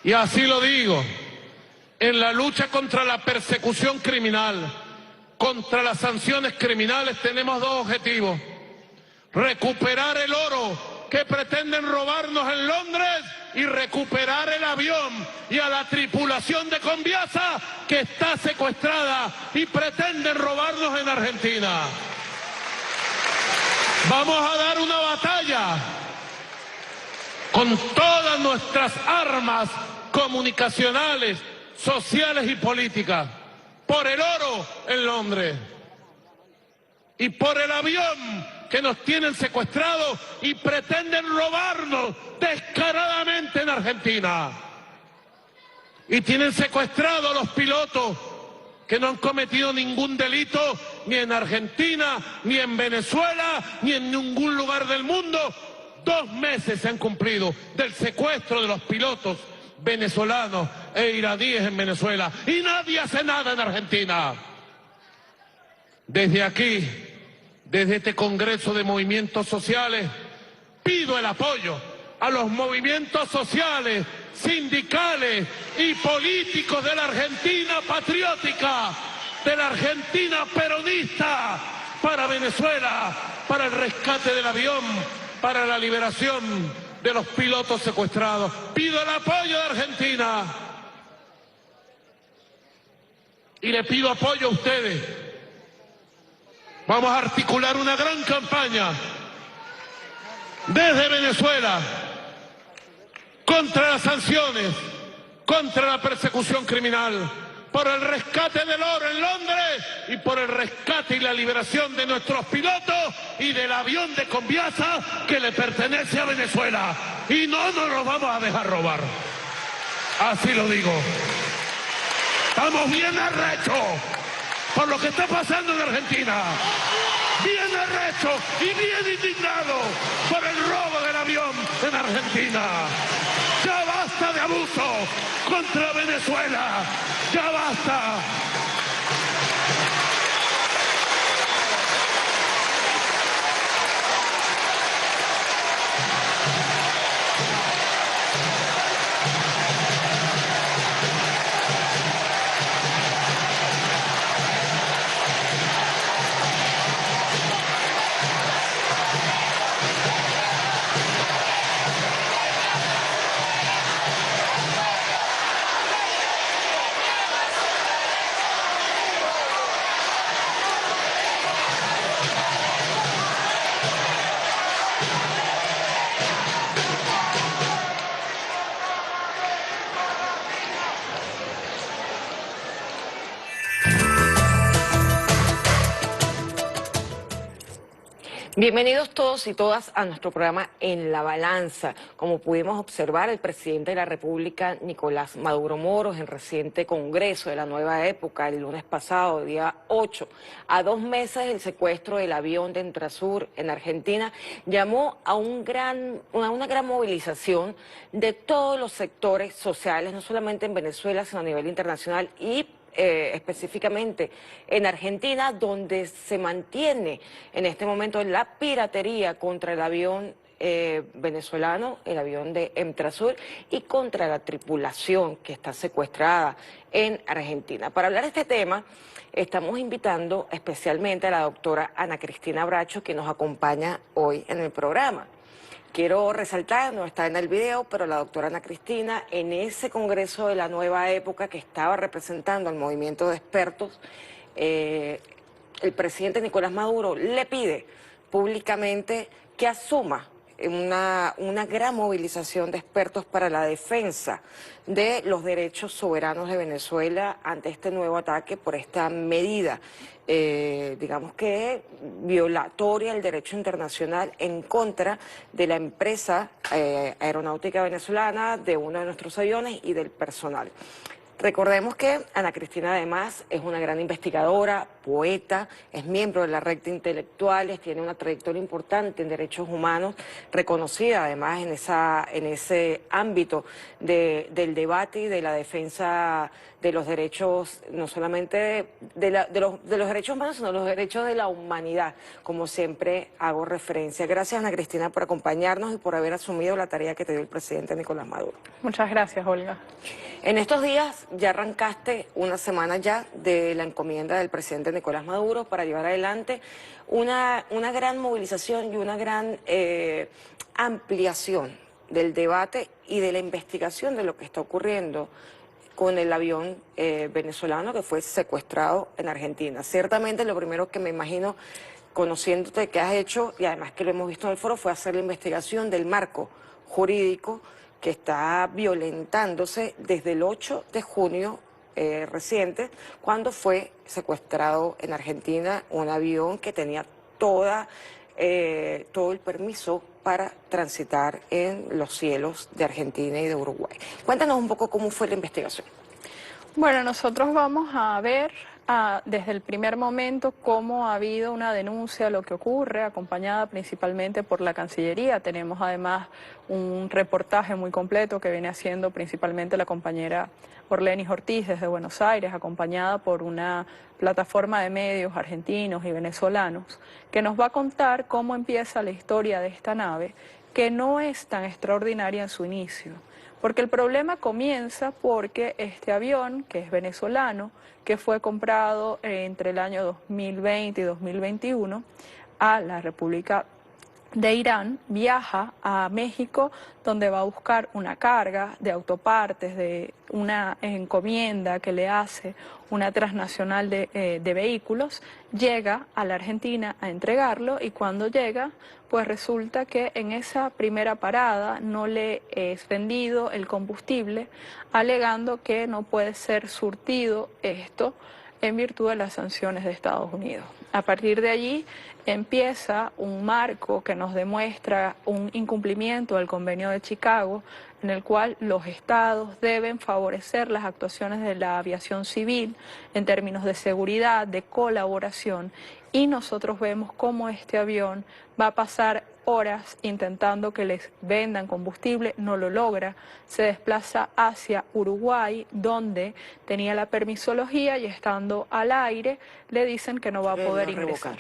Y así lo digo, en la lucha contra la persecución criminal, contra las sanciones criminales, tenemos dos objetivos: recuperar el oro que pretenden robarnos en Londres y recuperar el avión y a la tripulación de Conviasa que está secuestrada y pretenden robarnos en Argentina. Vamos a dar una batalla con todas nuestras armas comunicacionales, sociales y políticas, por el oro en Londres y por el avión que nos tienen secuestrados y pretenden robarnos descaradamente en Argentina. Y tienen secuestrados a los pilotos que no han cometido ningún delito ni en Argentina, ni en Venezuela, ni en ningún lugar del mundo. 2 meses se han cumplido del secuestro de los pilotos venezolanos e iraníes en Venezuela y nadie hace nada en Argentina. Desde aquí, desde este Congreso de Movimientos Sociales, pido el apoyo a los movimientos sociales, sindicales y políticos de la Argentina patriótica, de la Argentina peronista, para Venezuela, para el rescate del avión, para la liberación de los pilotos secuestrados. Pido el apoyo de Argentina y le pido apoyo a ustedes. Vamos a articular una gran campaña desde Venezuela contra las sanciones, contra la persecución criminal, por el rescate del oro en Londres y por el rescate y la liberación de nuestros pilotos y del avión de Conviasa que le pertenece a Venezuela. Y no nos lo vamos a dejar robar. Así lo digo. Estamos bien arrechos por lo que está pasando en Argentina. Bien arrechos y bien indignados por el robo del avión en Argentina. Ya basta de abuso contra Venezuela. Ya basta. Bienvenidos todos y todas a nuestro programa En la Balanza. Como pudimos observar, el presidente de la República, Nicolás Maduro Moros, en reciente congreso de la nueva época, el lunes pasado, día 8, a 2 meses del secuestro del avión de Entrasur en Argentina, llamó a una gran movilización de todos los sectores sociales, no solamente en Venezuela, sino a nivel internacional y específicamente en Argentina, donde se mantiene en este momento la piratería contra el avión venezolano, el avión de Entrasur, y contra la tripulación que está secuestrada en Argentina. Para hablar de este tema, estamos invitando especialmente a la doctora Ana Cristina Bracho, que nos acompaña hoy en el programa. Quiero resaltar, no está en el video, pero la doctora Ana Cristina, en ese congreso de la nueva época que estaba representando al movimiento de expertos, el presidente Nicolás Maduro le pide públicamente que asuma una gran movilización de expertos para la defensa de los derechos soberanos de Venezuela ante este nuevo ataque por esta medida, digamos que violatoria del derecho internacional en contra de la empresa aeronáutica venezolana, de uno de nuestros aviones y del personal. Recordemos que Ana Cristina además es una gran investigadora, poeta, es miembro de la Red de Intelectuales, tiene una trayectoria importante en derechos humanos, reconocida además en ese ámbito del debate y de la defensa de los derechos, no solamente de los derechos humanos, sino los derechos de la humanidad, como siempre hago referencia. Gracias, Ana Cristina, por acompañarnos y por haber asumido la tarea que te dio el presidente Nicolás Maduro. Muchas gracias, Olga. En estos días ya arrancaste una semana ya de la encomienda del presidente Nicolás Maduro para llevar adelante una gran movilización y una gran ampliación del debate y de la investigación de lo que está ocurriendo con el avión venezolano que fue secuestrado en Argentina. Ciertamente lo primero que me imagino, conociéndote que has hecho, y además que lo hemos visto en el foro, fue hacer la investigación del marco jurídico que está violentándose desde el 8 de junio reciente, cuando fue secuestrado en Argentina un avión que tenía todo el permiso para transitar en los cielos de Argentina y de Uruguay. Cuéntanos un poco cómo fue la investigación. Bueno, nosotros vamos a ver desde el primer momento cómo ha habido una denuncia de lo que ocurre, acompañada principalmente por la Cancillería. Tenemos además un reportaje muy completo que viene haciendo principalmente la compañera Orlenis Ortiz desde Buenos Aires, acompañada por una plataforma de medios argentinos y venezolanos, que nos va a contar cómo empieza la historia de esta nave, que no es tan extraordinaria en su inicio. Porque el problema comienza porque este avión, que es venezolano, que fue comprado entre el año 2020 y 2021 a la República de Irán, viaja a México, donde va a buscar una carga de autopartes, de una encomienda que le hace una transnacional de vehículos, llega a la Argentina a entregarlo, y cuando llega, pues resulta que en esa primera parada no le es vendido el combustible, alegando que no puede ser surtido esto en virtud de las sanciones de Estados Unidos. A partir de allí empieza un marco que nos demuestra un incumplimiento del Convenio de Chicago, en el cual los estados deben favorecer las actuaciones de la aviación civil en términos de seguridad, de colaboración, y nosotros vemos cómo este avión va a pasar horas intentando que les vendan combustible, no lo logra, se desplaza hacia Uruguay, donde tenía la permisología, y estando al aire le dicen que no va a poder ingresar.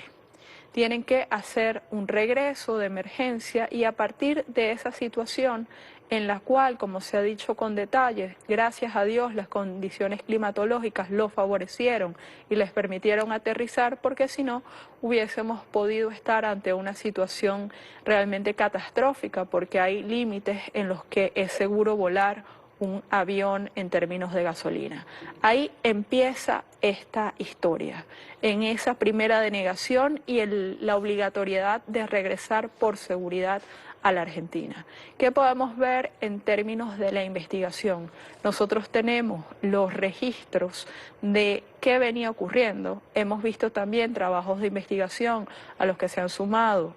Tienen que hacer un regreso de emergencia, y a partir de esa situación, en la cual, como se ha dicho con detalle, gracias a Dios las condiciones climatológicas lo favorecieron y les permitieron aterrizar, porque si no hubiésemos podido estar ante una situación realmente catastrófica, porque hay límites en los que es seguro volar un avión en términos de gasolina. Ahí empieza esta historia, en esa primera denegación y la obligatoriedad de regresar por seguridad a la Argentina. ¿Qué podemos ver en términos de la investigación? Nosotros tenemos los registros de qué venía ocurriendo. Hemos visto también trabajos de investigación a los que se han sumado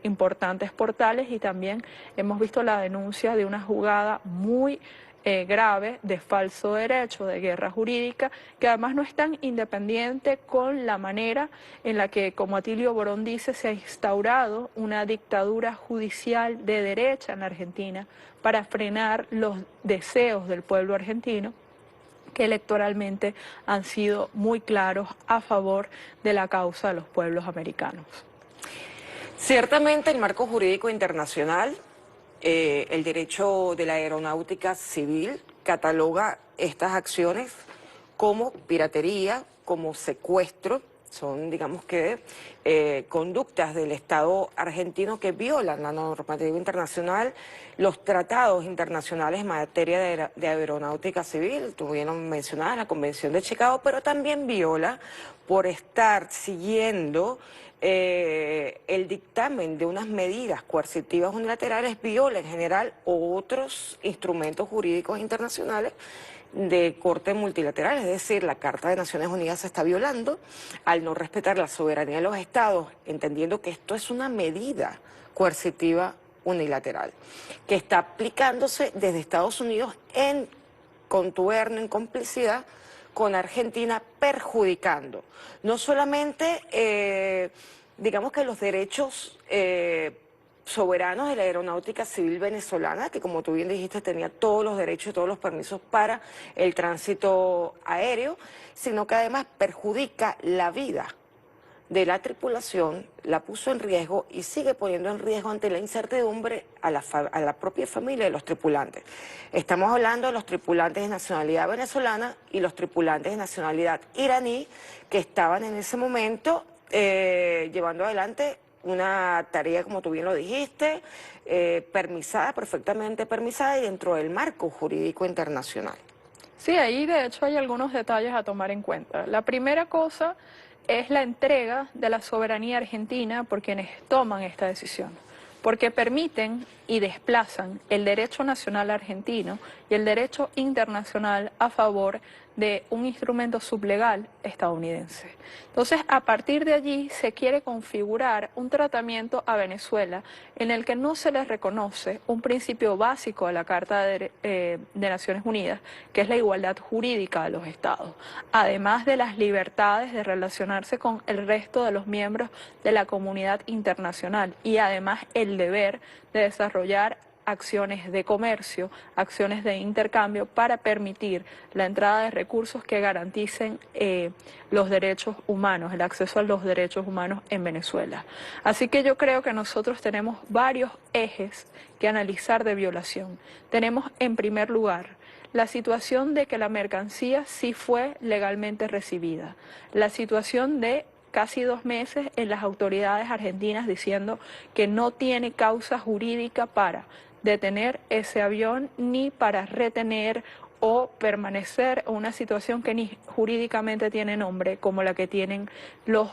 importantes portales, y también hemos visto la denuncia de una jugada muy grave de falso derecho, de guerra jurídica, que además no es tan independiente con la manera en la que, como Atilio Borón dice, se ha instaurado una dictadura judicial de derecha en la Argentina para frenar los deseos del pueblo argentino, que electoralmente han sido muy claros a favor de la causa de los pueblos americanos. Ciertamente el marco jurídico internacional, el derecho de la aeronáutica civil, cataloga estas acciones como piratería, como secuestro. Son, digamos que, conductas del Estado argentino que violan la normativa internacional, los tratados internacionales en materia de aeronáutica civil. Tuvieron mencionada la Convención de Chicago, pero también viola por estar siguiendo el dictamen de unas medidas coercitivas unilaterales, viola en general otros instrumentos jurídicos internacionales de corte multilateral, es decir, la Carta de Naciones Unidas se está violando al no respetar la soberanía de los estados, entendiendo que esto es una medida coercitiva unilateral, que está aplicándose desde Estados Unidos en contubernio, en complicidad con Argentina, perjudicando no solamente, digamos que los derechos soberanos de la aeronáutica civil venezolana, que como tú bien dijiste tenía todos los derechos y todos los permisos para el tránsito aéreo, sino que además perjudica la vida de la tripulación, la puso en riesgo y sigue poniendo en riesgo ante la incertidumbre a la propia familia de los tripulantes. Estamos hablando de los tripulantes de nacionalidad venezolana y los tripulantes de nacionalidad iraní que estaban en ese momento llevando adelante una tarea, como tú bien lo dijiste, permisada, perfectamente permisada y dentro del marco jurídico internacional. Sí, ahí de hecho hay algunos detalles a tomar en cuenta. La primera cosa es la entrega de la soberanía argentina por quienes toman esta decisión, porque permiten y desplazan el derecho nacional argentino y el derecho internacional a favor de un instrumento sublegal estadounidense. Entonces, a partir de allí se quiere configurar un tratamiento a Venezuela en el que no se les reconoce un principio básico de la Carta de Naciones Unidas, que es la igualdad jurídica de los estados, además de las libertades de relacionarse con el resto de los miembros de la comunidad internacional y además el deber de desarrollar acciones de comercio, acciones de intercambio para permitir la entrada de recursos que garanticen los derechos humanos, el acceso a los derechos humanos en Venezuela. Así que yo creo que nosotros tenemos varios ejes que analizar de violación. Tenemos en primer lugar la situación de que la mercancía sí fue legalmente recibida, la situación de casi 2 meses en las autoridades argentinas diciendo que no tiene causa jurídica para detener ese avión ni para retener o permanecer en una situación que ni jurídicamente tiene nombre, como la que tienen los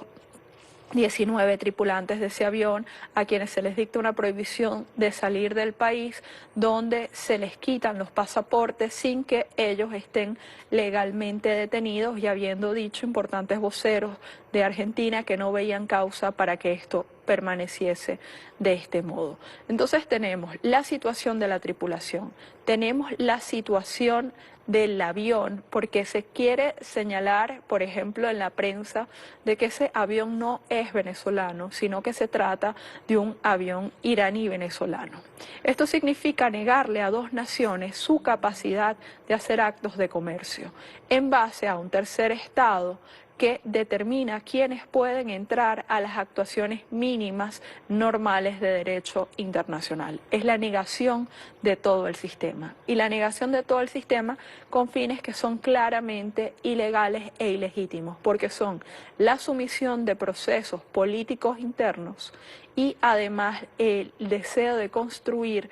19 tripulantes de ese avión, a quienes se les dicta una prohibición de salir del país, donde se les quitan los pasaportes sin que ellos estén legalmente detenidos y habiendo dicho importantes voceros de Argentina que no veían causa para que esto permaneciese de este modo. Entonces tenemos la situación de la tripulación, tenemos la situación del avión, porque se quiere señalar, por ejemplo, en la prensa, de que ese avión no es venezolano, sino que se trata de un avión iraní venezolano. Esto significa negarle a 2 naciones su capacidad de hacer actos de comercio en base a un tercer estado que determina quiénes pueden entrar a las actuaciones mínimas normales de derecho internacional. Es la negación de todo el sistema. Y la negación de todo el sistema con fines que son claramente ilegales e ilegítimos, porque son la sumisión de procesos políticos internos y además el deseo de construir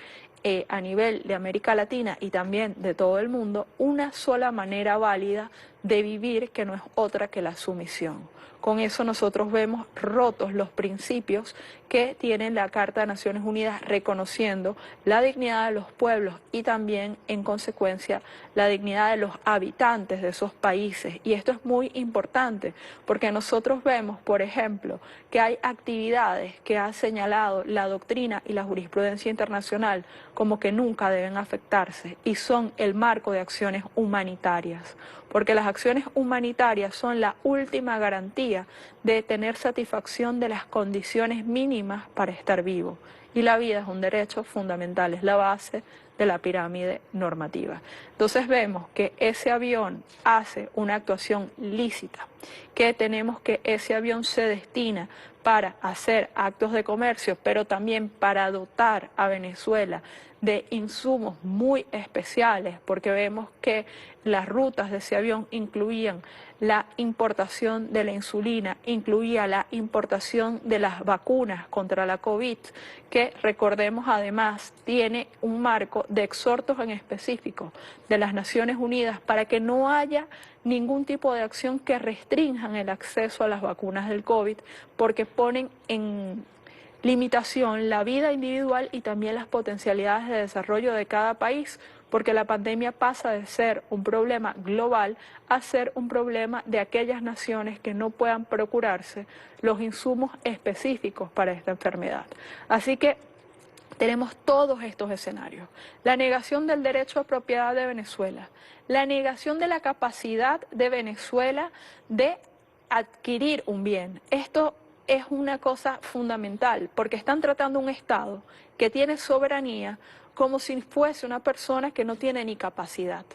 a nivel de América Latina y también de todo el mundo, una sola manera válida de vivir que no es otra que la sumisión. Con eso nosotros vemos rotos los principios que tiene la Carta de Naciones Unidas reconociendo la dignidad de los pueblos y también, en consecuencia, la dignidad de los habitantes de esos países. Y esto es muy importante porque nosotros vemos, por ejemplo, que hay actividades que ha señalado la doctrina y la jurisprudencia internacional como que nunca deben afectarse y son el marco de acciones humanitarias, porque las acciones humanitarias son la última garantía de tener satisfacción de las condiciones mínimas para estar vivo. Y la vida es un derecho fundamental, es la base de la pirámide normativa. Entonces vemos que ese avión hace una actuación lícita, que tenemos que ese avión se destina para hacer actos de comercio, pero también para dotar a Venezuela de insumos muy especiales, porque vemos que las rutas de ese avión incluían la importación de la insulina, incluía la importación de las vacunas contra la COVID, que recordemos además tiene un marco de exhortos en específico de las Naciones Unidas para que no haya ningún tipo de acción que restrinjan el acceso a las vacunas del COVID, porque ponen en limitación la vida individual y también las potencialidades de desarrollo de cada país, porque la pandemia pasa de ser un problema global a ser un problema de aquellas naciones que no puedan procurarse los insumos específicos para esta enfermedad. Así que tenemos todos estos escenarios. La negación del derecho a propiedad de Venezuela, la negación de la capacidad de Venezuela de adquirir un bien. Esto es una cosa fundamental, porque están tratando un Estado que tiene soberanía como si fuese una persona que no tiene ni capacidad.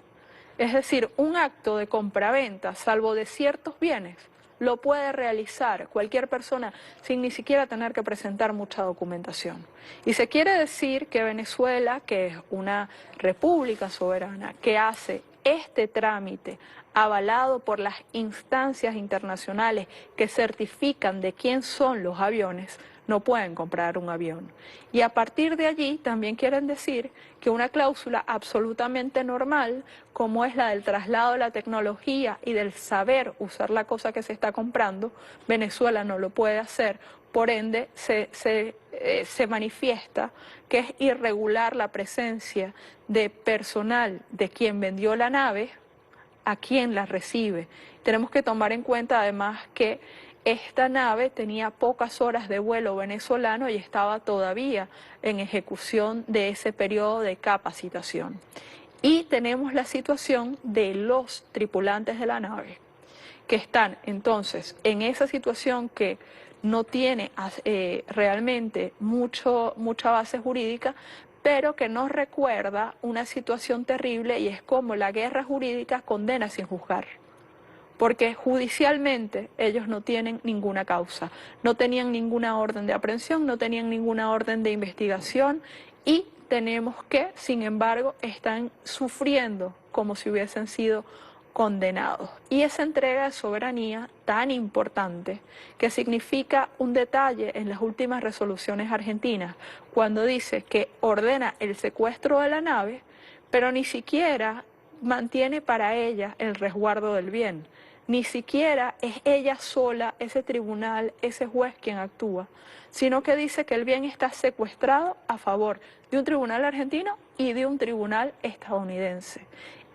Es decir, un acto de compraventa, salvo de ciertos bienes, lo puede realizar cualquier persona sin ni siquiera tener que presentar mucha documentación. Y se quiere decir que Venezuela, que es una república soberana, que hace este trámite avalado por las instancias internacionales que certifican de quién son los aviones, no pueden comprar un avión. Y a partir de allí también quieren decir que una cláusula absolutamente normal, como es la del traslado de la tecnología y del saber usar la cosa que se está comprando, Venezuela no lo puede hacer. Por ende, se manifiesta que es irregular la presencia de personal de quien vendió la nave a quien la recibe. Tenemos que tomar en cuenta además que esta nave tenía pocas horas de vuelo venezolano y estaba todavía en ejecución de ese periodo de capacitación. Y tenemos la situación de los tripulantes de la nave, que están entonces en esa situación que no tiene realmente mucha base jurídica, pero que nos recuerda una situación terrible y es como la guerra jurídica condena sin juzgar. Porque judicialmente ellos no tienen ninguna causa, no tenían ninguna orden de aprehensión, no tenían ninguna orden de investigación y tenemos que, sin embargo, están sufriendo como si hubiesen sido condenados. Y esa entrega de soberanía tan importante, que significa un detalle en las últimas resoluciones argentinas, cuando dice que ordena el secuestro de la nave, pero ni siquiera mantiene para ella el resguardo del bien. Ni siquiera es ella sola, ese tribunal, ese juez quien actúa, sino que dice que el bien está secuestrado a favor de un tribunal argentino y de un tribunal estadounidense,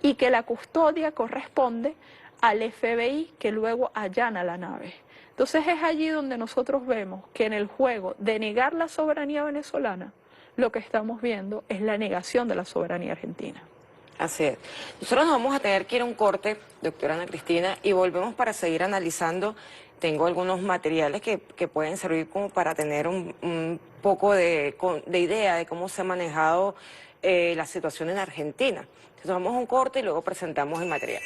y que la custodia corresponde al FBI que luego allana la nave. Entonces es allí donde nosotros vemos que en el juego de negar la soberanía venezolana, lo que estamos viendo es la negación de la soberanía argentina. Así es. Nosotros nos vamos a tener que ir a un corte, doctora Ana Cristina, y volvemos para seguir analizando. Tengo algunos materiales que pueden servir como para tener un poco de idea de cómo se ha manejado la situación en Argentina. Entonces vamos a un corte y luego presentamos el material.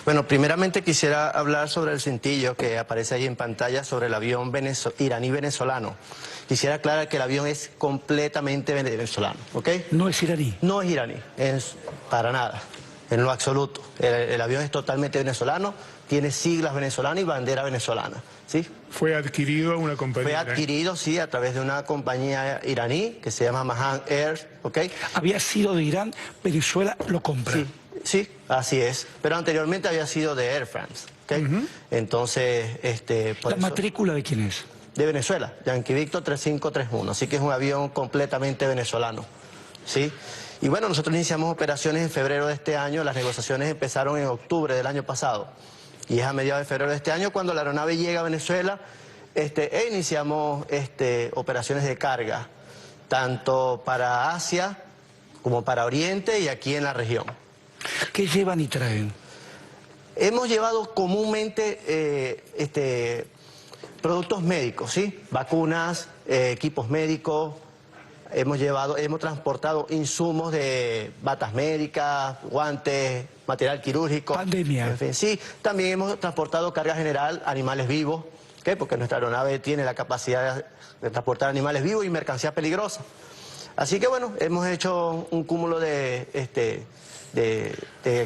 Bueno, primeramente quisiera hablar sobre el cintillo que aparece ahí en pantalla sobre el avión iraní-venezolano. Quisiera aclarar que el avión es completamente venezolano, ¿ok? No es iraní. No es iraní, para nada, en lo absoluto. El avión es totalmente venezolano, tiene siglas venezolanas y bandera venezolana, ¿sí? Fue adquirido a una compañía. Fue adquirido, sí, a través de una compañía iraní que se llama Mahan Air, ¿ok? Había sido de Irán, Venezuela lo compra. Sí. Sí, así es. Pero anteriormente había sido de Air France, ¿ok? Entonces, ¿La matrícula de quién es? De Venezuela, Yankee Victor 3531. Así que es un avión completamente venezolano, ¿sí? Y bueno, nosotros iniciamos operaciones en febrero de este año. Las negociaciones empezaron en octubre del año pasado. Y es a mediados de febrero de este año cuando la aeronave llega a Venezuela e iniciamos operaciones de carga, tanto para Asia como para Oriente y aquí en la región. ¿Qué llevan y traen? Hemos llevado comúnmente productos médicos, ¿sí? Vacunas, equipos médicos, hemos transportado insumos de batas médicas, guantes, material quirúrgico. Pandemia. En fin, sí, también hemos transportado carga general, animales vivos, ¿ok? Porque nuestra aeronave tiene la capacidad de transportar animales vivos y mercancía peligrosa. Así que bueno, hemos hecho un cúmulo de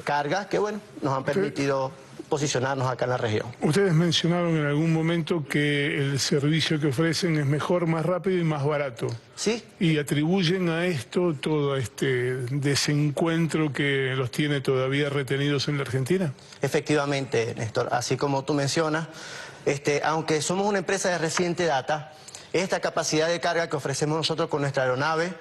cargas que bueno, nos han permitido posicionarnos acá en la región. Ustedes mencionaron en algún momento que el servicio que ofrecen es mejor, más rápido y más barato. Sí. Y atribuyen a esto todo este desencuentro que los tiene todavía retenidos en la Argentina. Efectivamente, Néstor, así como tú mencionas, aunque somos una empresa de reciente data, esta capacidad de carga que ofrecemos nosotros con nuestra aeronave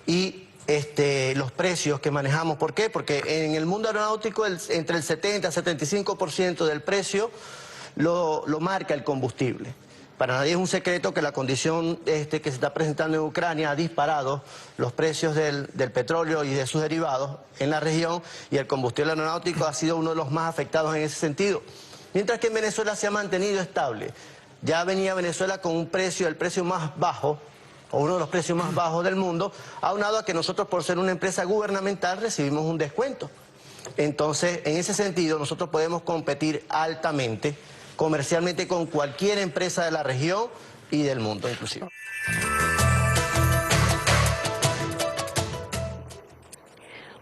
y los precios que manejamos. ¿Por qué? Porque en el mundo aeronáutico entre el 70 y 75% del precio lo marca el combustible. Para nadie es un secreto que la condición que se está presentando en Ucrania ha disparado los precios del petróleo y de sus derivados en la región, y el combustible aeronáutico ha sido uno de los más afectados en ese sentido. Mientras que en Venezuela se ha mantenido estable. Ya venía Venezuela con el precio más bajo, o uno de los precios más bajos del mundo, aunado a que nosotros, por ser una empresa gubernamental, recibimos un descuento. Entonces, en ese sentido, nosotros podemos competir altamente, comercialmente, con cualquier empresa de la región y del mundo inclusive.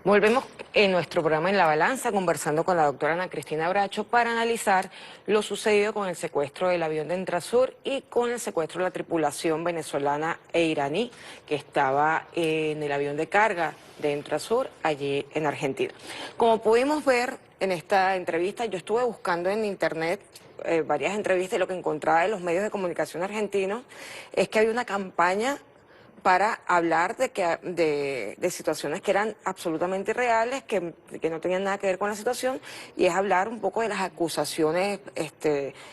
Volvemos en nuestro programa En la Balanza conversando con la doctora Ana Cristina Bracho para analizar lo sucedido con el secuestro del avión de Entrasur y con el secuestro de la tripulación venezolana e iraní que estaba en el avión de carga de Entrasur allí en Argentina. Como pudimos ver en esta entrevista, yo estuve buscando en internet varias entrevistas y lo que encontraba en los medios de comunicación argentinos es que había una campaña para hablar de situaciones que eran absolutamente irreales, que no tenían nada que ver con la situación, y es hablar un poco de las acusaciones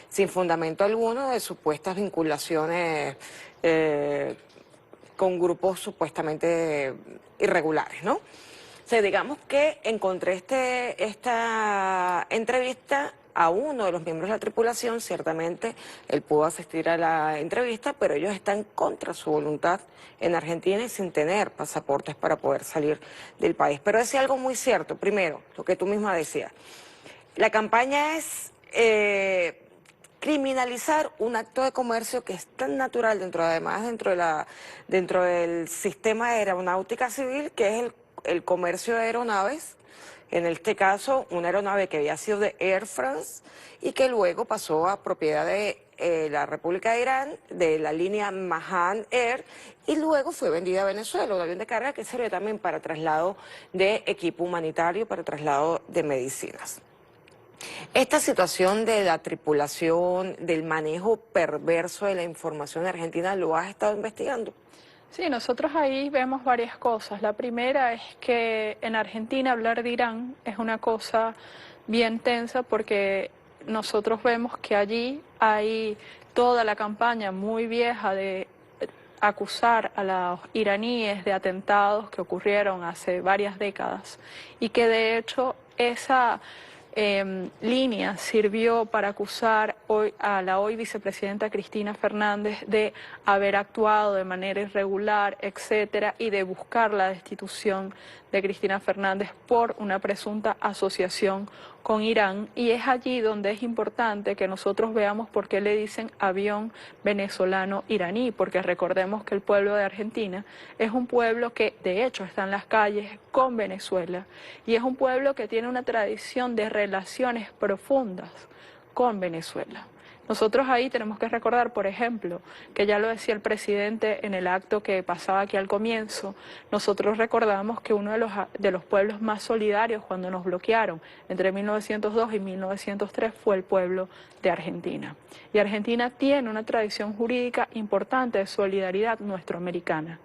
sin fundamento alguno de supuestas vinculaciones con grupos supuestamente irregulares, ¿no? O sea, digamos que encontré esta entrevista a uno de los miembros de la tripulación. Ciertamente él pudo asistir a la entrevista, pero ellos están contra su voluntad en Argentina y sin tener pasaportes para poder salir del país. Pero decía algo muy cierto. Primero, lo que tú misma decías, la campaña es criminalizar un acto de comercio que es tan natural dentro del sistema de aeronáutica civil, que es el comercio de aeronaves. En este caso, una aeronave que había sido de Air France y que luego pasó a propiedad de la República de Irán, de la línea Mahan Air, y luego fue vendida a Venezuela, un avión de carga que sirve también para traslado de equipo humanitario, para traslado de medicinas. Esta situación de la tripulación, del manejo perverso de la información en Argentina, ¿lo has estado investigando? Sí, nosotros ahí vemos varias cosas. La primera es que en Argentina hablar de Irán es una cosa bien tensa porque nosotros vemos que allí hay toda la campaña muy vieja de acusar a los iraníes de atentados que ocurrieron hace varias décadas y que de hecho esa línea sirvió para acusar a la hoy vicepresidenta Cristina Fernández de haber actuado de manera irregular, etcétera, y de buscar la destitución de Cristina Fernández por una presunta asociación con Irán. Y es allí donde es importante que nosotros veamos por qué le dicen avión venezolano-iraní, porque recordemos que el pueblo de Argentina es un pueblo que de hecho está en las calles con Venezuela y es un pueblo que tiene una tradición de relaciones profundas con Venezuela. Nosotros ahí tenemos que recordar, por ejemplo, que ya lo decía el presidente en el acto que pasaba aquí al comienzo, nosotros recordamos que uno de los pueblos más solidarios cuando nos bloquearon entre 1902 y 1903 fue el pueblo de Argentina. Y Argentina tiene una tradición jurídica importante de solidaridad nuestroamericana.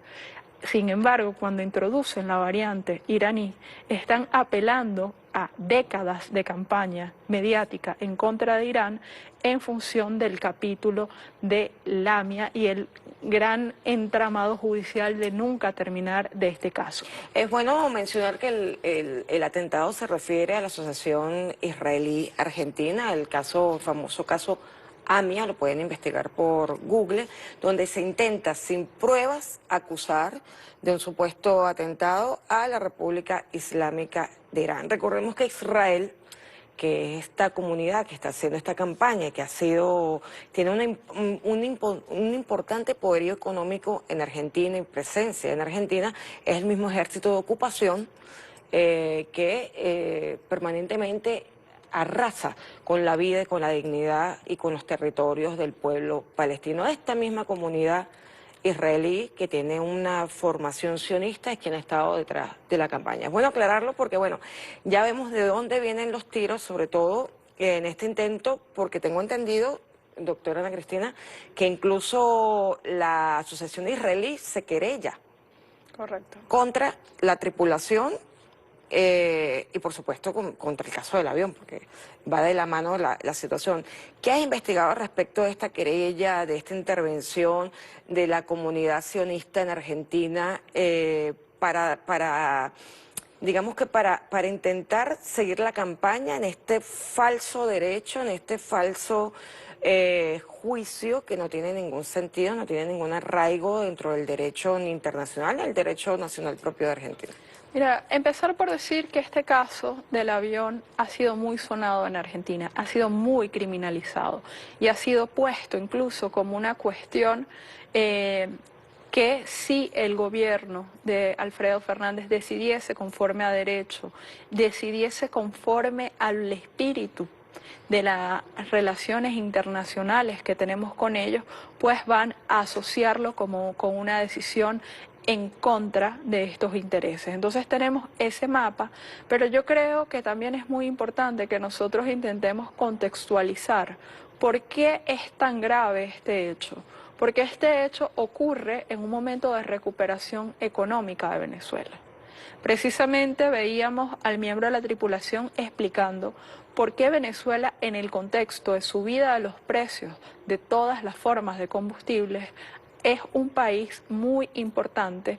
Sin embargo, cuando introducen la variante iraní, están apelando a décadas de campaña mediática en contra de Irán en función del capítulo de Lamia y el gran entramado judicial de nunca terminar de este caso. Es bueno mencionar que el atentado se refiere a la Asociación Israelí-Argentina, el famoso caso AMIA, lo pueden investigar por Google, donde se intenta sin pruebas acusar de un supuesto atentado a la República Islámica de Irán. Recordemos que Israel, que es esta comunidad que está haciendo esta campaña, que tiene un importante poderío económico en Argentina y presencia en Argentina, es el mismo ejército de ocupación que permanentemente arrasa con la vida y con la dignidad y con los territorios del pueblo palestino. Esta misma comunidad israelí que tiene una formación sionista es quien ha estado detrás de la campaña. Es bueno aclararlo porque, bueno, ya vemos de dónde vienen los tiros, sobre todo en este intento, porque tengo entendido, doctora Ana Cristina, que incluso la Asociación Israelí se querella Correcto. contra la tripulación y por supuesto contra el caso del avión, porque va de la mano la situación. ¿Qué has investigado respecto de esta querella, de esta intervención de la comunidad sionista en Argentina digamos que para intentar seguir la campaña en este falso derecho, en este falso juicio que no tiene ningún sentido, no tiene ningún arraigo dentro del derecho ni internacional ni el derecho nacional propio de Argentina? Mira, empezar por decir que este caso del avión ha sido muy sonado en Argentina, ha sido muy criminalizado y ha sido puesto incluso como una cuestión que si el gobierno de Alfredo Fernández decidiese conforme a derecho, decidiese conforme al espíritu de las relaciones internacionales que tenemos con ellos, pues van a asociarlo como con una decisión en contra de estos intereses. Entonces tenemos ese mapa, pero yo creo que también es muy importante que nosotros intentemos contextualizar por qué es tan grave este hecho. Porque este hecho ocurre en un momento de recuperación económica de Venezuela. Precisamente veíamos al miembro de la tripulación explicando por qué Venezuela, en el contexto de subida de los precios de todas las formas de combustibles, es un país muy importante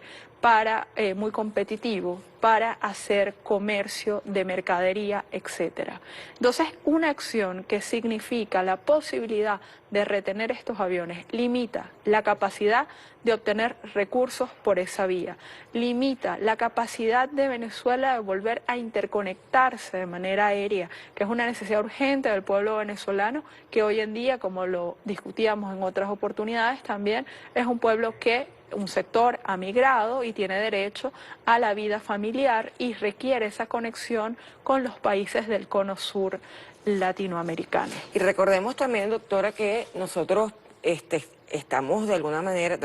muy competitivo para hacer comercio de mercadería, etcétera. Entonces, una acción que significa la posibilidad de retener estos aviones limita la capacidad de obtener recursos por esa vía, limita la capacidad de Venezuela de volver a interconectarse de manera aérea, que es una necesidad urgente del pueblo venezolano, que hoy en día, como lo discutíamos en otras oportunidades, también es un pueblo un sector ha migrado y tiene derecho a la vida familiar y requiere esa conexión con los países del cono sur latinoamericano. Y recordemos también, doctora, que nosotros estamos de alguna manera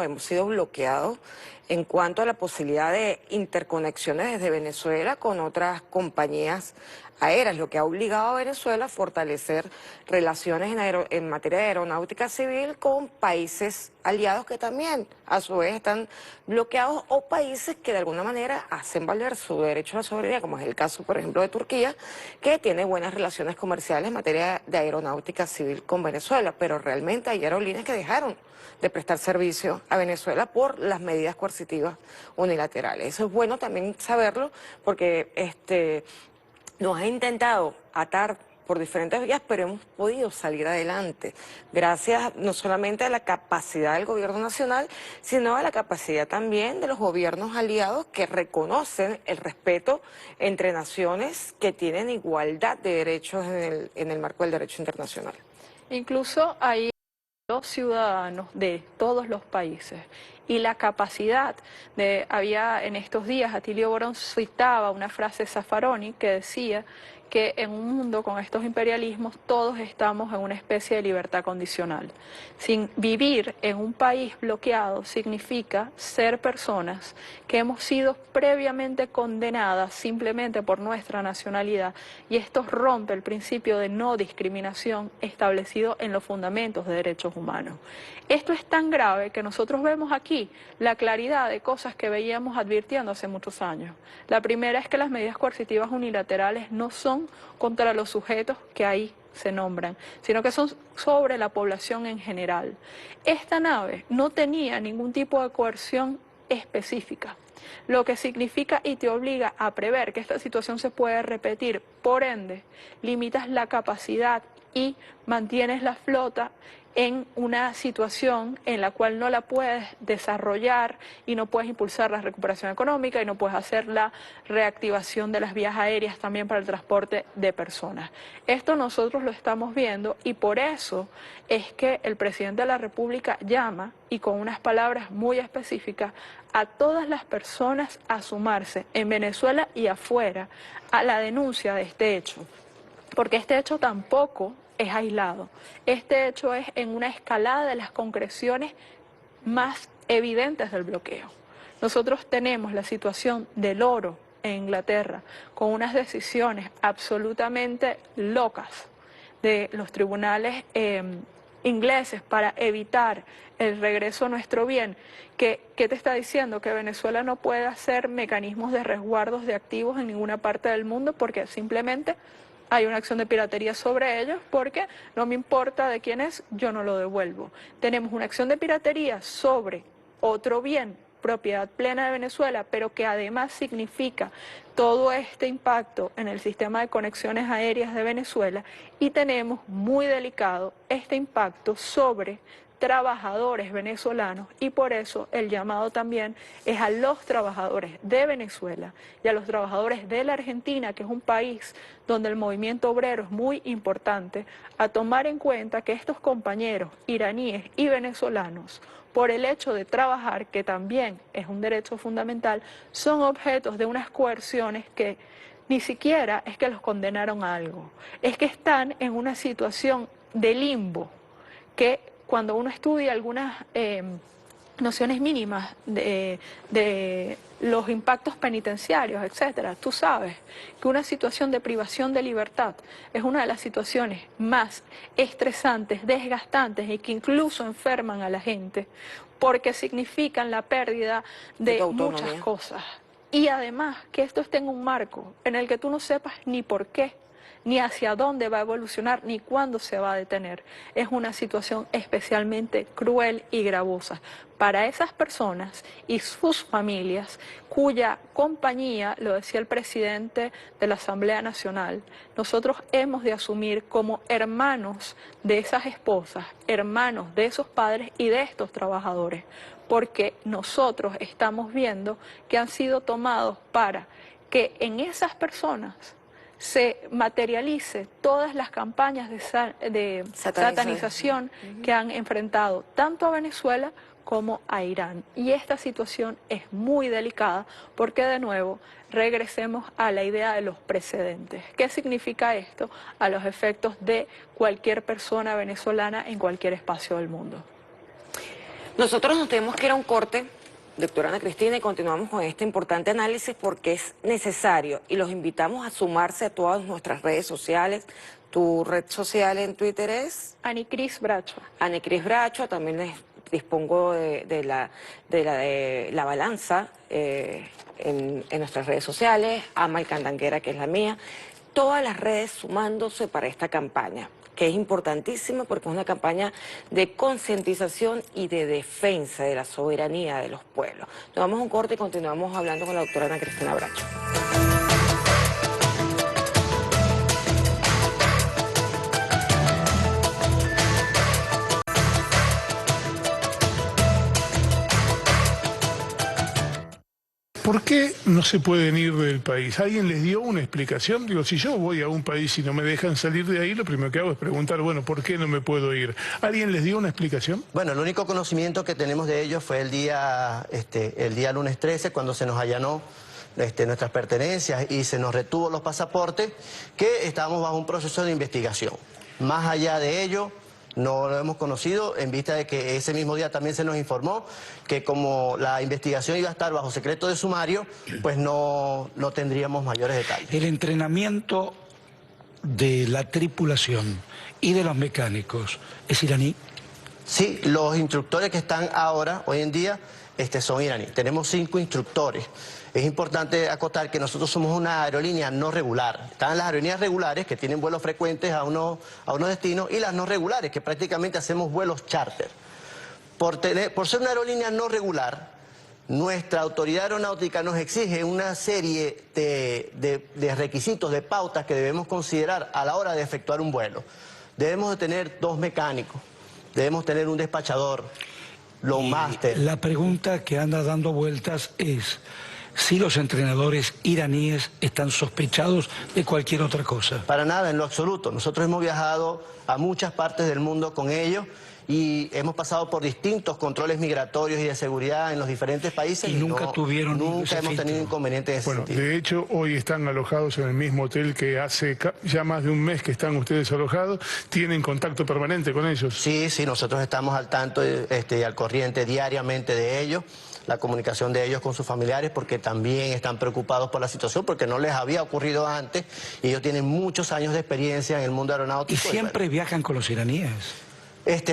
hemos sido bloqueados en cuanto a la posibilidad de interconexiones desde Venezuela con otras compañías aéreas, lo que ha obligado a Venezuela a fortalecer relaciones en materia de aeronáutica civil con países aliados que también a su vez están bloqueados o países que de alguna manera hacen valer su derecho a la soberanía, como es el caso, por ejemplo, de Turquía, que tiene buenas relaciones comerciales en materia de aeronáutica civil con Venezuela, pero realmente hay aerolíneas que dejaron de prestar servicio a Venezuela por las medidas coercitivas unilaterales. Eso es bueno también saberlo porque nos ha intentado atar por diferentes vías, pero hemos podido salir adelante, gracias no solamente a la capacidad del gobierno nacional, sino a la capacidad también de los gobiernos aliados que reconocen el respeto entre naciones que tienen igualdad de derechos en el marco del derecho internacional. Incluso hay los ciudadanos de todos los países y la capacidad había en estos días, Atilio Borón citaba una frase de Zaffaroni que decía que en un mundo con estos imperialismos todos estamos en una especie de libertad condicional. Sin vivir en un país bloqueado significa ser personas que hemos sido previamente condenadas simplemente por nuestra nacionalidad y esto rompe el principio de no discriminación establecido en los fundamentos de derechos humanos. Esto es tan grave que nosotros vemos aquí la claridad de cosas que veíamos advirtiendo hace muchos años. La primera es que las medidas coercitivas unilaterales no son contra los sujetos que ahí se nombran, sino que son sobre la población en general. Esta nave no tenía ningún tipo de coerción específica, lo que significa y te obliga a prever que esta situación se puede repetir. Por ende, limitas la capacidad y mantienes la flota en una situación en la cual no la puedes desarrollar y no puedes impulsar la recuperación económica y no puedes hacer la reactivación de las vías aéreas también para el transporte de personas. Esto nosotros lo estamos viendo y por eso es que el presidente de la República llama, y con unas palabras muy específicas, a todas las personas a sumarse en Venezuela y afuera a la denuncia de este hecho, porque este hecho tampoco es aislado. Este hecho es en una escalada de las concreciones más evidentes del bloqueo. Nosotros tenemos la situación del oro en Inglaterra con unas decisiones absolutamente locas de los tribunales ingleses para evitar el regreso a nuestro bien, ¿qué te está diciendo? Que Venezuela no puede hacer mecanismos de resguardos de activos en ninguna parte del mundo porque simplemente hay una acción de piratería sobre ellos porque no me importa de quién es, yo no lo devuelvo. Tenemos una acción de piratería sobre otro bien, propiedad plena de Venezuela, pero que además significa todo este impacto en el sistema de conexiones aéreas de Venezuela, y tenemos muy delicado este impacto sobre trabajadores venezolanos, y por eso el llamado también es a los trabajadores de Venezuela y a los trabajadores de la Argentina, que es un país donde el movimiento obrero es muy importante, a tomar en cuenta que estos compañeros iraníes y venezolanos, por el hecho de trabajar, que también es un derecho fundamental, son objetos de unas coerciones que ni siquiera es que los condenaron a algo, es que están en una situación de limbo que cuando uno estudia algunas nociones mínimas de los impactos penitenciarios, etcétera, tú sabes que una situación de privación de libertad es una de las situaciones más estresantes, desgastantes y que incluso enferman a la gente porque significan la pérdida de muchas cosas. Y además que esto esté en un marco en el que tú no sepas ni por qué, ni hacia dónde va a evolucionar, ni cuándo se va a detener. Es una situación especialmente cruel y gravosa para esas personas y sus familias, cuya compañía, lo decía el presidente de la Asamblea Nacional, nosotros hemos de asumir como hermanos de esas esposas, hermanos de esos padres y de estos trabajadores, porque nosotros estamos viendo que han sido tomados para que en esas personas se materialice todas las campañas de satanización que han enfrentado tanto a Venezuela como a Irán. Y esta situación es muy delicada porque, de nuevo, regresemos a la idea de los precedentes. ¿Qué significa esto a los efectos de cualquier persona venezolana en cualquier espacio del mundo? Nosotros nos tenemos que ir a un corte, doctora Ana Cristina, y continuamos con este importante análisis porque es necesario y los invitamos a sumarse a todas nuestras redes sociales. Tu red social en Twitter es Anicris Bracho. Anicris Bracho, también les dispongo de la balanza en nuestras redes sociales, Ama el Candanguera, que es la mía, todas las redes sumándose para esta campaña, que es importantísima porque es una campaña de concientización y de defensa de la soberanía de los pueblos. Nos vamos a un corte y continuamos hablando con la doctora Ana Cristina Bracho. ¿Por qué no se pueden ir del país? ¿Alguien les dio una explicación? Digo, si yo voy a un país y no me dejan salir de ahí, lo primero que hago es preguntar, bueno, ¿por qué no me puedo ir? ¿Alguien les dio una explicación? Bueno, el único conocimiento que tenemos de ellos fue el día lunes 13, cuando se nos allanó nuestras pertenencias y se nos retuvo los pasaportes, que estábamos bajo un proceso de investigación. Más allá de ello, no lo hemos conocido, en vista de que ese mismo día también se nos informó que como la investigación iba a estar bajo secreto de sumario, pues no tendríamos mayores detalles. El entrenamiento de la tripulación y de los mecánicos, ¿es iraní? Sí, los instructores que están ahora, hoy en día, son iraníes. Tenemos 5 instructores. Es importante acotar que nosotros somos una aerolínea no regular. Están las aerolíneas regulares, que tienen vuelos frecuentes a unos destinos, y las no regulares, que prácticamente hacemos vuelos charter. Por ser una aerolínea no regular, nuestra autoridad aeronáutica nos exige una serie de requisitos, de pautas que debemos considerar a la hora de efectuar un vuelo. Debemos de tener 2 mecánicos, debemos tener un despachador, los máster. La pregunta que anda dando vueltas es si los entrenadores iraníes están sospechados de cualquier otra cosa. Para nada, en lo absoluto. Nosotros hemos viajado a muchas partes del mundo con ellos y hemos pasado por distintos controles migratorios y de seguridad en los diferentes países. Y nunca hemos tenido inconvenientes en ese sentido. De hecho, hoy están alojados en el mismo hotel que hace ya más de un mes que están ustedes alojados. ¿Tienen contacto permanente con ellos? Sí, nosotros estamos al tanto y al corriente diariamente de ellos. La comunicación de ellos con sus familiares, porque también están preocupados por la situación, porque no les había ocurrido antes, y ellos tienen muchos años de experiencia en el mundo aeronáutico. ¿Y siempre viajan con los iraníes?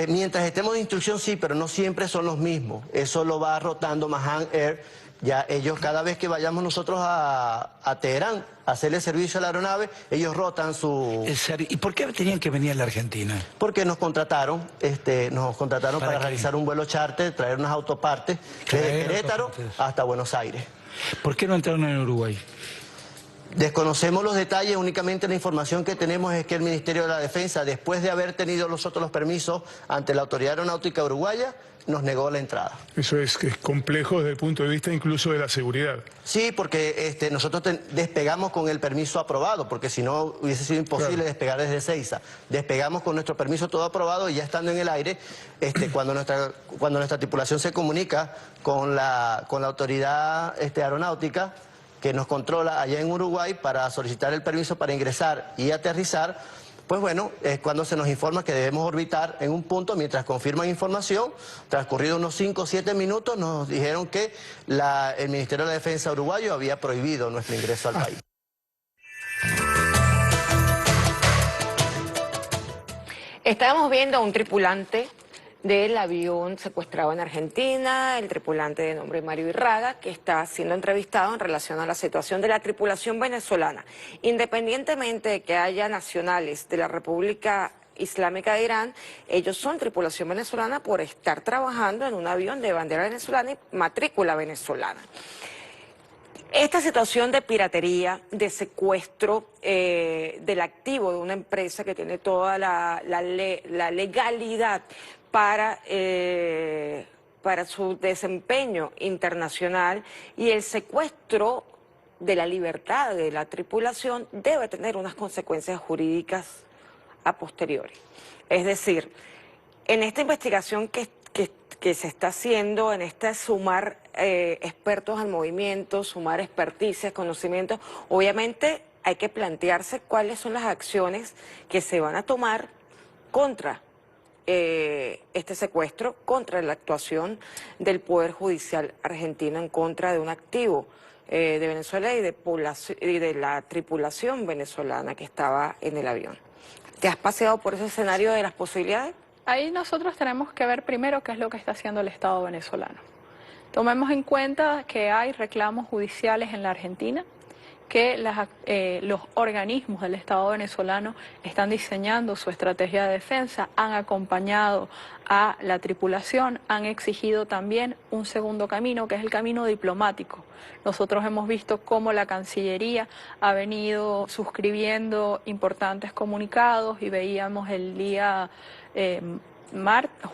Mientras estemos de instrucción sí, pero no siempre son los mismos. Eso lo va rotando Mahan Air. Ya ellos, cada vez que vayamos nosotros a Teherán a hacerle servicio a la aeronave, ellos rotan su... ¿Y por qué tenían que venir a la Argentina? Porque nos contrataron para realizar un vuelo charter, traer unas autopartes desde Querétaro hasta Buenos Aires. ¿Por qué no entraron en Uruguay? Desconocemos los detalles, únicamente la información que tenemos es que el Ministerio de la Defensa, después de haber tenido nosotros los permisos ante la Autoridad Aeronáutica Uruguaya, nos negó la entrada. Eso es que es complejo desde el punto de vista incluso de la seguridad. Sí, porque nosotros despegamos con el permiso aprobado, porque si no hubiese sido imposible despegar desde Ezeiza. Despegamos con nuestro permiso todo aprobado y ya estando en el aire, cuando nuestra tripulación se comunica con la autoridad aeronáutica que nos controla allá en Uruguay para solicitar el permiso para ingresar y aterrizar, pues bueno, es cuando se nos informa que debemos orbitar en un punto mientras confirman información. Transcurrido unos 5 o 7 minutos nos dijeron que el Ministerio de la Defensa uruguayo había prohibido nuestro ingreso al país. Estábamos viendo a un tripulante del avión secuestrado en Argentina, el tripulante de nombre Mario Irraga, que está siendo entrevistado en relación a la situación de la tripulación venezolana. Independientemente de que haya nacionales de la República Islámica de Irán, ellos son tripulación venezolana por estar trabajando en un avión de bandera venezolana y matrícula venezolana. Esta situación de piratería, de secuestro del activo de una empresa que tiene toda la legalidad para su desempeño internacional, y el secuestro de la libertad de la tripulación debe tener unas consecuencias jurídicas a posteriori. Es decir, en esta investigación que se está haciendo, en este sumar expertos al movimiento, sumar experticias, conocimientos, obviamente hay que plantearse cuáles son las acciones que se van a tomar contra este secuestro, contra la actuación del Poder Judicial argentino en contra de un activo de Venezuela y de la tripulación venezolana que estaba en el avión. ¿Te has paseado por ese escenario de las posibilidades? Ahí nosotros tenemos que ver primero qué es lo que está haciendo el Estado venezolano. Tomemos en cuenta que hay reclamos judiciales en la Argentina, que los organismos del Estado venezolano están diseñando su estrategia de defensa, han acompañado a la tripulación, han exigido también un segundo camino, que es el camino diplomático. Nosotros hemos visto cómo la Cancillería ha venido suscribiendo importantes comunicados y veíamos el día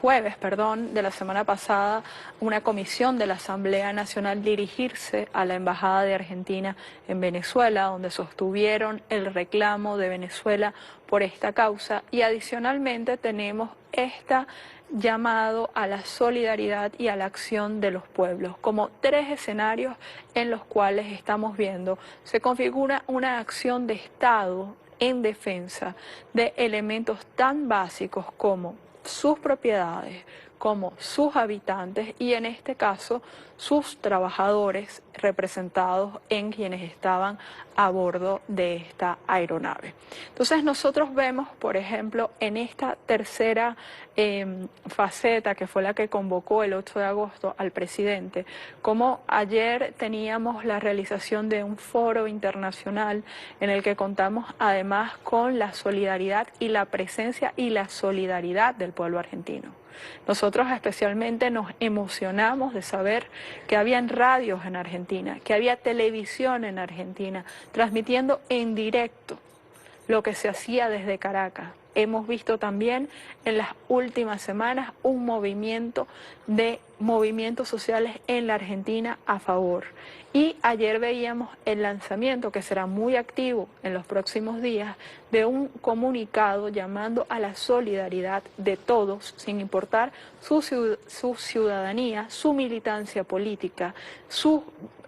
jueves de la semana pasada una comisión de la Asamblea Nacional dirigirse a la Embajada de Argentina en Venezuela, donde sostuvieron el reclamo de Venezuela por esta causa, y adicionalmente tenemos este llamado a la solidaridad y a la acción de los pueblos, como 3 escenarios en los cuales estamos viendo se configura una acción de Estado en defensa de elementos tan básicos como sus propiedades, como sus habitantes y en este caso sus trabajadores representados en quienes estaban a bordo de esta aeronave. Entonces nosotros vemos, por ejemplo, en esta tercera faceta, que fue la que convocó el 8 de agosto al presidente, como ayer teníamos la realización de un foro internacional en el que contamos además con la solidaridad y la presencia y la solidaridad del pueblo argentino. Nosotros especialmente nos emocionamos de saber que habían radios en Argentina, que había televisión en Argentina, transmitiendo en directo lo que se hacía desde Caracas. Hemos visto también en las últimas semanas un movimiento de movimientos sociales en la Argentina a favor. Y ayer veíamos el lanzamiento, que será muy activo en los próximos días, de un comunicado llamando a la solidaridad de todos, sin importar su ciudadanía, su militancia política, sus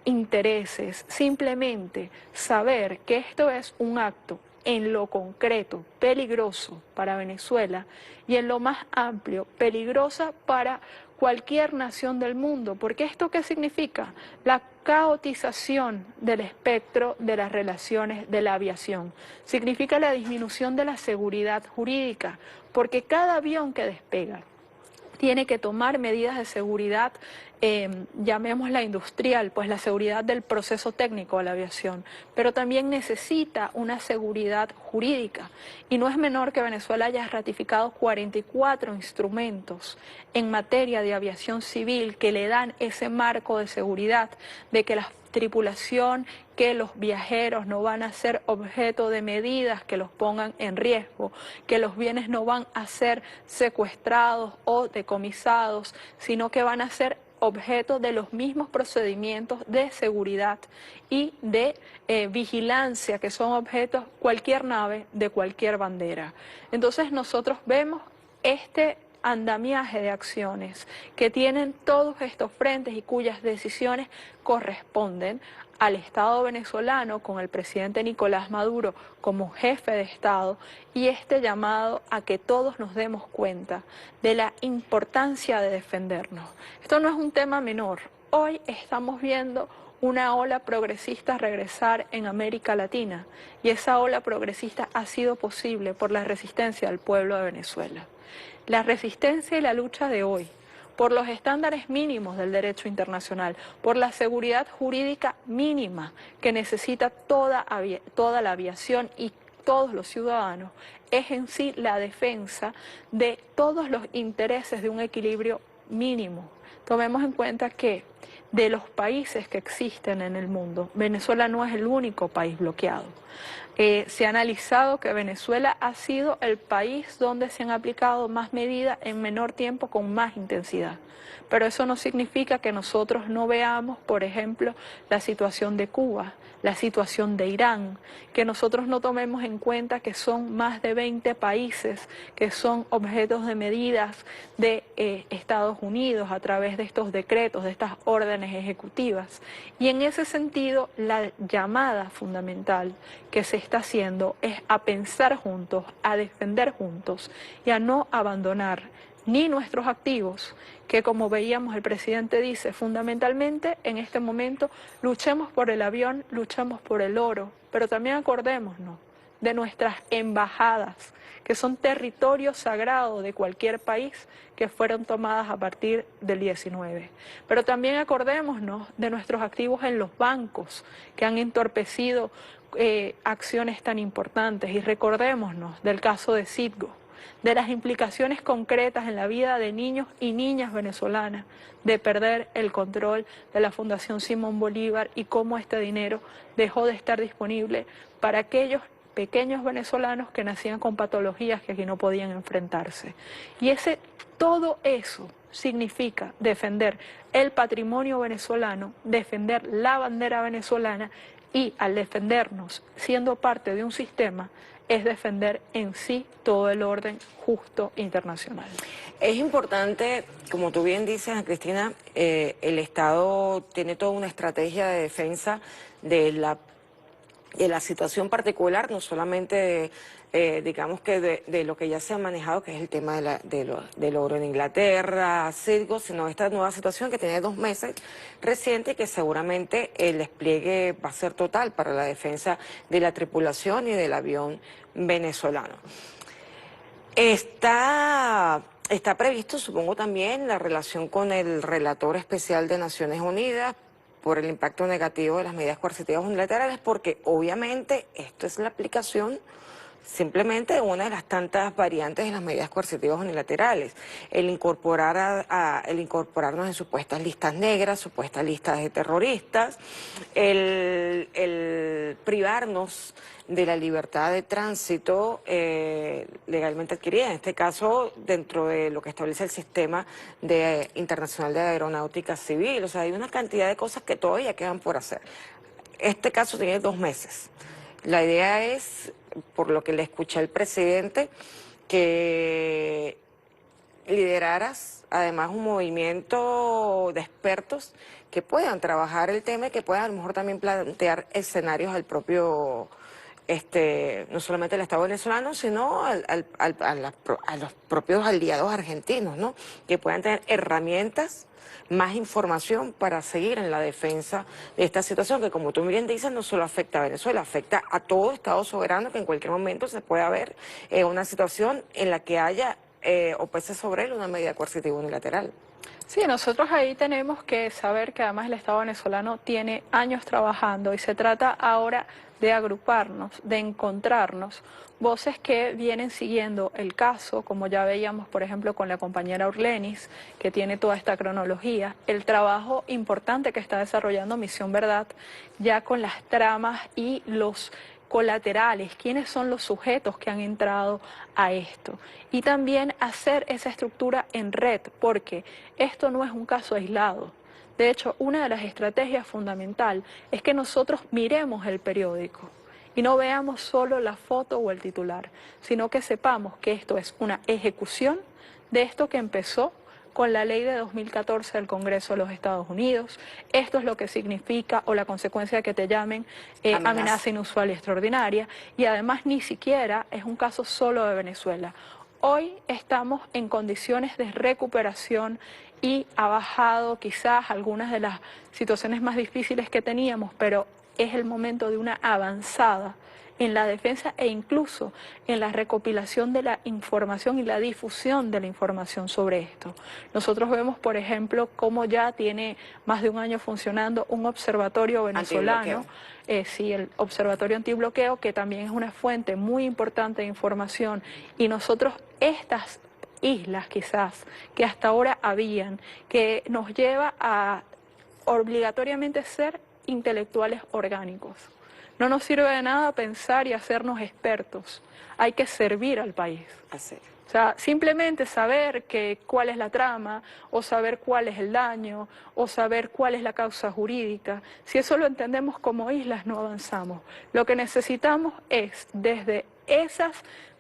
intereses, simplemente saber que esto es un acto en lo concreto peligroso para Venezuela y en lo más amplio peligrosa para cualquier nación del mundo, porque ¿esto qué significa? La caotización del espectro de las relaciones de la aviación. Significa la disminución de la seguridad jurídica, porque cada avión que despega tiene que tomar medidas de seguridad, llamémosla industrial, pues la seguridad del proceso técnico de la aviación, pero también necesita una seguridad jurídica. Y no es menor que Venezuela haya ratificado 44 instrumentos en materia de aviación civil que le dan ese marco de seguridad, de que la tripulación, que los viajeros no van a ser objeto de medidas que los pongan en riesgo, que los bienes no van a ser secuestrados o decomisados, sino que van a ser objeto de los mismos procedimientos de seguridad y de vigilancia que son objetos cualquier nave de cualquier bandera. Entonces nosotros vemos este andamiaje de acciones que tienen todos estos frentes y cuyas decisiones corresponden al Estado venezolano con el presidente Nicolás Maduro como jefe de Estado, y este llamado a que todos nos demos cuenta de la importancia de defendernos. Esto no es un tema menor. Hoy estamos viendo una ola progresista regresar en América Latina, y esa ola progresista ha sido posible por la resistencia del pueblo de Venezuela. La resistencia y la lucha de hoy por los estándares mínimos del derecho internacional, por la seguridad jurídica mínima que necesita toda la aviación y todos los ciudadanos, es en sí la defensa de todos los intereses de un equilibrio mínimo. Tomemos en cuenta que de los países que existen en el mundo, Venezuela no es el único país bloqueado. Se ha analizado que Venezuela ha sido el país donde se han aplicado más medidas en menor tiempo con más intensidad. Pero eso no significa que nosotros no veamos, por ejemplo, la situación de Cuba, la situación de Irán, que nosotros no tomemos en cuenta que son más de 20 países que son objetos de medidas de Estados Unidos a través de estos decretos, de estas órdenes ejecutivas. Y en ese sentido, la llamada fundamental que se está haciendo es a pensar juntos, a defender juntos y a no abandonar ni nuestros activos, que como veíamos el presidente dice, fundamentalmente en este momento luchemos por el avión, luchemos por el oro, pero también acordémonos de nuestras embajadas, que son territorios sagrados de cualquier país que fueron tomadas a partir del 19. Pero también acordémonos de nuestros activos en los bancos, que han entorpecido acciones tan importantes, y recordémonos del caso de Citgo, de las implicaciones concretas en la vida de niños y niñas venezolanas, de perder el control de la Fundación Simón Bolívar y cómo este dinero dejó de estar disponible para aquellos pequeños venezolanos que nacían con patologías que aquí no podían enfrentarse. Y todo eso significa defender el patrimonio venezolano, defender la bandera venezolana, y al defendernos siendo parte de un sistema, es defender en sí todo el orden justo internacional. Es importante, como tú bien dices, Ana Cristina, el Estado tiene toda una estrategia de defensa de la situación particular, no solamente digamos que de lo que ya se ha manejado, que es el tema del oro en Inglaterra, Citgo, sino esta nueva situación que tiene 2 meses reciente y que seguramente el despliegue va a ser total para la defensa de la tripulación y del avión venezolano. Está previsto, supongo, también la relación con el relator especial de Naciones Unidas por el impacto negativo de las medidas coercitivas unilaterales, porque obviamente esto es la aplicación simplemente de una de las tantas variantes de las medidas coercitivas unilaterales. El incorporarnos en supuestas listas negras, supuestas listas de terroristas, el privarnos de la libertad de tránsito legalmente adquirida, en este caso dentro de lo que establece el sistema internacional de aeronáutica civil. O sea, hay una cantidad de cosas que todavía quedan por hacer. Este caso tiene 2 meses. La idea es, por lo que le escuché al presidente, que lideraras además un movimiento de expertos que puedan trabajar el tema y que puedan a lo mejor también plantear escenarios al propio no solamente al Estado venezolano, sino a los propios aliados argentinos, ¿no? Que puedan tener herramientas, más información para seguir en la defensa de esta situación que, como tú bien dices, no solo afecta a Venezuela, afecta a todo Estado soberano que en cualquier momento se pueda ver una situación en la que haya o pese sobre él una medida coercitiva unilateral. Sí, nosotros ahí tenemos que saber que además el Estado venezolano tiene años trabajando y se trata ahora de agruparnos, de encontrarnos, voces que vienen siguiendo el caso, como ya veíamos por ejemplo con la compañera Orlenis, que tiene toda esta cronología, el trabajo importante que está desarrollando Misión Verdad, ya con las tramas y los colaterales, quiénes son los sujetos que han entrado a esto. Y también hacer esa estructura en red, porque esto no es un caso aislado. De hecho, una de las estrategias fundamental es que nosotros miremos el periódico y no veamos solo la foto o el titular, sino que sepamos que esto es una ejecución de esto que empezó con la ley de 2014 del Congreso de los Estados Unidos. Esto es lo que significa o la consecuencia de que te llamen amenaza inusual y extraordinaria. Y además ni siquiera es un caso solo de Venezuela. Hoy estamos en condiciones de recuperación y ha bajado quizás algunas de las situaciones más difíciles que teníamos, pero es el momento de una avanzada en la defensa e incluso en la recopilación de la información y la difusión de la información sobre esto. Nosotros vemos, por ejemplo, cómo ya tiene más de un año funcionando un observatorio venezolano, sí, el Observatorio Antibloqueo, que también es una fuente muy importante de información, y nosotros estas islas quizás que hasta ahora habían, que nos lleva a obligatoriamente ser intelectuales orgánicos. No nos sirve de nada pensar y hacernos expertos. Hay que servir al país. Así. O sea, simplemente saber cuál es la trama, o saber cuál es el daño, o saber cuál es la causa jurídica. Si eso lo entendemos como islas, no avanzamos. Lo que necesitamos es, desde esas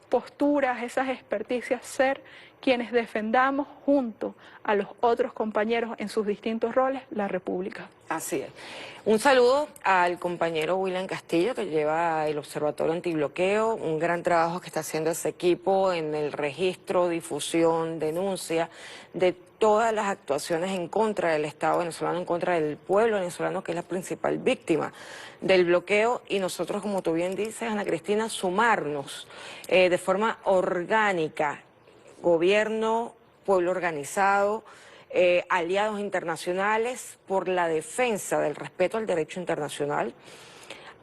posturas, esas experticias, ser quienes defendamos junto a los otros compañeros en sus distintos roles la República. Así es. Un saludo al compañero William Castillo, que lleva el Observatorio Antibloqueo, un gran trabajo que está haciendo ese equipo en el registro, difusión, denuncia de todas las actuaciones en contra del Estado venezolano, en contra del pueblo venezolano, que es la principal víctima del bloqueo, y nosotros, como tú bien dices, Ana Cristina, sumarnos de forma orgánica, gobierno, pueblo organizado, aliados internacionales, por la defensa del respeto al derecho internacional,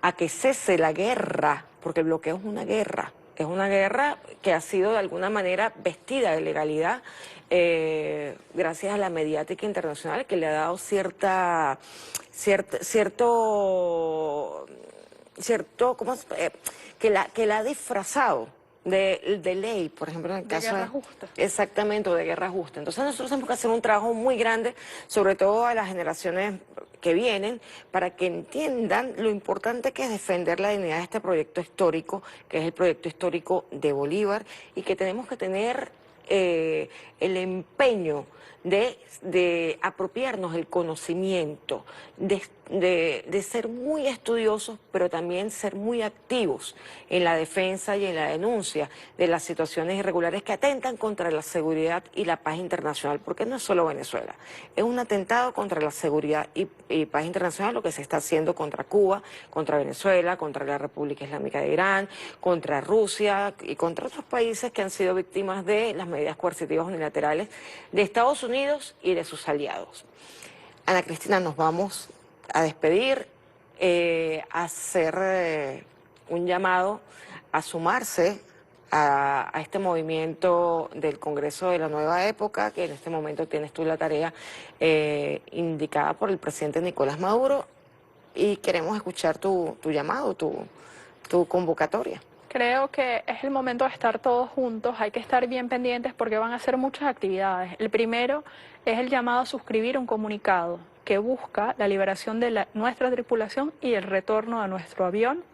a que cese la guerra, porque el bloqueo es una guerra que ha sido de alguna manera vestida de legalidad gracias a la mediática internacional que le ha dado que la ha disfrazado de ley, por ejemplo, en el caso de guerra justa. Exactamente, o de guerra justa. Entonces nosotros tenemos que hacer un trabajo muy grande, sobre todo a las generaciones que vienen, para que entiendan lo importante que es defender la dignidad de este proyecto histórico, que es el proyecto histórico de Bolívar, y que tenemos que tener el empeño de apropiarnos del conocimiento, de ser muy estudiosos, pero también ser muy activos en la defensa y en la denuncia de las situaciones irregulares que atentan contra la seguridad y la paz internacional, porque no es solo Venezuela, es un atentado contra la seguridad y paz internacional lo que se está haciendo contra Cuba, contra Venezuela, contra la República Islámica de Irán, contra Rusia y contra otros países que han sido víctimas de las medidas coercitivas unilaterales de Estados Unidos y de sus aliados. Ana Cristina, nos vamos a despedir, a hacer un llamado a sumarse a este movimiento del Congreso de la Nueva Época, que en este momento tienes tú la tarea indicada por el presidente Nicolás Maduro, y queremos escuchar tu llamado, tu convocatoria. Creo que es el momento de estar todos juntos, hay que estar bien pendientes porque van a ser muchas actividades. El primero es el llamado a suscribir un comunicado que busca la liberación de nuestra tripulación y el retorno a nuestro avión.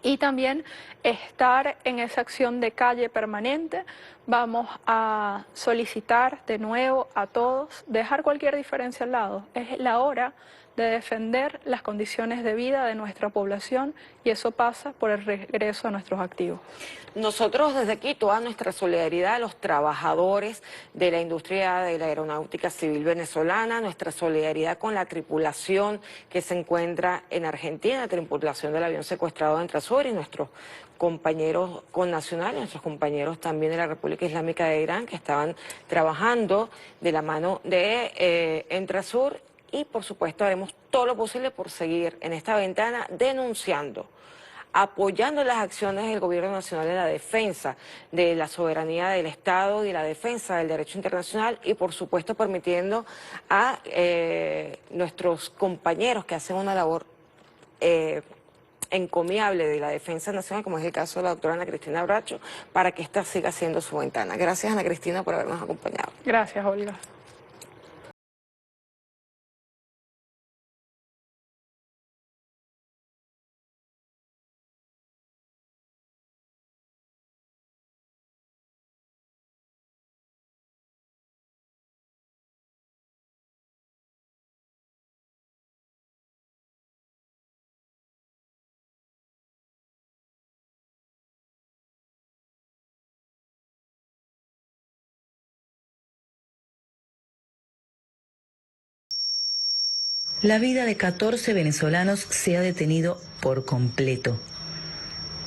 Y también estar en esa acción de calle permanente. Vamos a solicitar de nuevo a todos dejar cualquier diferencia al lado. Es la hora de defender las condiciones de vida de nuestra población, y eso pasa por el regreso a nuestros activos. Nosotros desde aquí toda nuestra solidaridad a los trabajadores de la industria de la aeronáutica civil venezolana, nuestra solidaridad con la tripulación que se encuentra en Argentina, la tripulación del avión secuestrado en Entrasur, y nuestros compañeros connacionales, nuestros compañeros también de la República Islámica de Irán que estaban trabajando de la mano de Entrasur, y por supuesto haremos todo lo posible por seguir en esta ventana denunciando, apoyando las acciones del Gobierno Nacional en la defensa de la soberanía del Estado y la defensa del derecho internacional, y por supuesto permitiendo a nuestros compañeros que hacen una labor encomiable de la defensa nacional, como es el caso de la doctora Ana Cristina Bracho, para que ésta siga siendo su ventana. Gracias, Ana Cristina, por habernos acompañado. Gracias, Olga. La vida de 14 venezolanos se ha detenido por completo.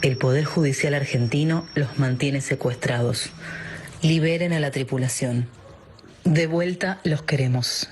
El Poder Judicial argentino los mantiene secuestrados. Liberen a la tripulación. De vuelta los queremos.